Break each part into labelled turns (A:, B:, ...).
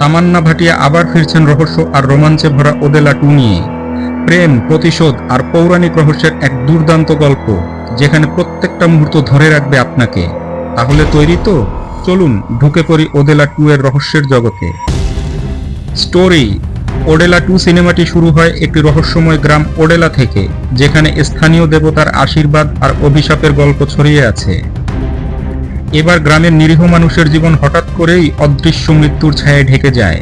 A: তামান্না ভাটিয়া আবার ফিরছেন রহস্য আর রোমাঞ্চে ভরা ওদেলা 2 নিয়ে। প্রেম, প্রতিশোধ আর পৌরাণিক রহস্যের এক দুর্দান্ত গল্প, যেখানে প্রত্যেকটা মুহূর্ত ধরে রাখবে আপনাকে। তাহলে তৈরি তো? চলুন ঢুকে পড়ি ওদেলা 2 এর রহস্যের জগতে। স্টোরি: ওডেলা 2 সিনেমাটি শুরু হয় একটি রহস্যময় গ্রাম ওডেলা থেকে, যেখানে স্থানীয় দেবতার আশীর্বাদ আর অভিশাপের গল্প ছড়িয়ে আছে। এবার গ্রামের নিরীহ মানুষের জীবন হঠাৎ করেই অদৃশ্য মৃত্যুর ছায়ায় ঢেকে যায়।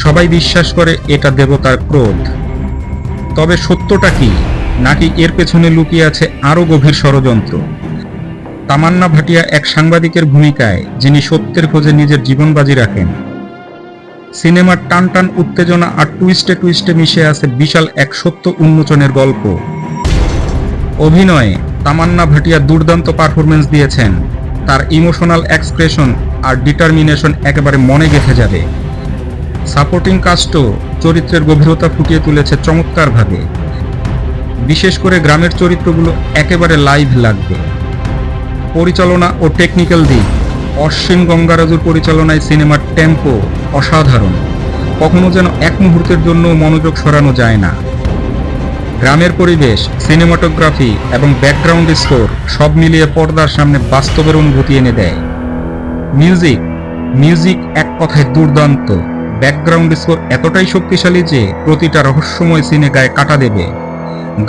A: সবাই বিশ্বাস করে এটা দেবতার ক্রোধ। তবে সত্যটা কি? নাকি এর পেছনে লুকিয়ে আছে আরও গভীর ষড়যন্ত্র? তামান্না ভাটিয়া এক সাংবাদিকের ভূমিকায়, যিনি সত্যের খোঁজে নিজের জীবন বাজি রাখেন। সিনেমার টান টান উত্তেজনা আর টুইস্টে টুইস্টে মিশে আছে বিশাল এক সত্য উন্মোচনের গল্প। অভিনয়ে তামান্না ভাটিয়া দুর্দান্ত পারফরমেন্স দিয়েছেন। তার ইমোশনাল এক্সপ্রেশন আর ডিটারমিনেশন একেবারে মনে গেঁথে যাবে। সাপোর্টিং কাস্টও চরিত্রের গভীরতা ফুটিয়ে তুলেছে চমৎকারভাবে। বিশেষ করে গ্রামের চরিত্রগুলো একেবারে লাইভ লাগবে। পরিচালনা ও টেকনিক্যাল দিক: অশ্বিন গঙ্গারাজুর পরিচালনায় সিনেমার টেম্পো অসাধারণ। কখনো যেন এক মুহূর্তের জন্য মনোযোগ সরানো যায় না। গ্রামের পরিবেশ, সিনেমাটোগ্রাফি এবং ব্যাকগ্রাউন্ড স্কোর সব মিলিয়ে পর্দার সামনে বাস্তবের অনুভূতি এনে দেয়। মিউজিক এক কথায় দুর্দান্ত। ব্যাকগ্রাউন্ড স্কোর এতটাই শক্তিশালী যে প্রতিটা রহস্যময় সিনে গায়ে কাটা দেবে।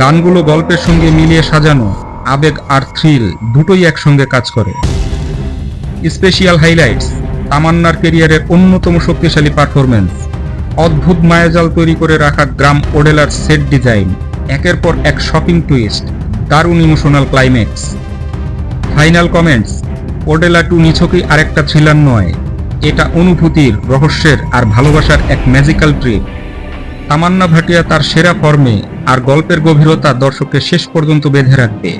A: গানগুলো গল্পের সঙ্গে মিলিয়ে সাজানো, আবেগ আর থ্রিল দুটোই একসঙ্গে কাজ করে। স্পেশাল হাইলাইটস: তামান্নার ক্যারিয়ারের অন্যতম শক্তিশালী পারফরমেন্স। অদ্ভুত মায়াজাল তৈরি করে রাখা গ্রাম ওডেলার সেট ডিজাইন, একের পর এক শকিং টুইস্ট, দারুণ ইমোশনাল ক্লাইম্যাক্স। ফাইনাল কমেন্টস: ওডেলা 2 নিছকই আরেকটা থ্রিলার নয়, এটা অনুভূতির, রহস্যের আর ভালোবাসার এক ম্যাজিক্যাল ট্রিপ। তামান্না ভাটিয়া তার সেরা ফর্মে, আর গল্পের গভীরতা দর্শককে শেষ পর্যন্ত বেঁধে রাখবে।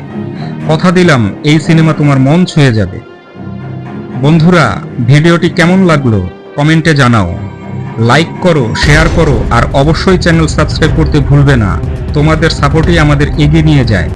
A: কথা দিলাম এই সিনেমা তোমার মন ছুঁয়ে যাবে। বন্ধুরা, ভিডিওটি কেমন লাগলো কমেন্টে জানাও। লাইক করো, শেয়ার করো আর অবশ্যই চ্যানেল সাবস্ক্রাইব করতে ভুলবে না। তোমাদের সাপোর্টই আমাদের এগিয়ে নিয়ে যায়।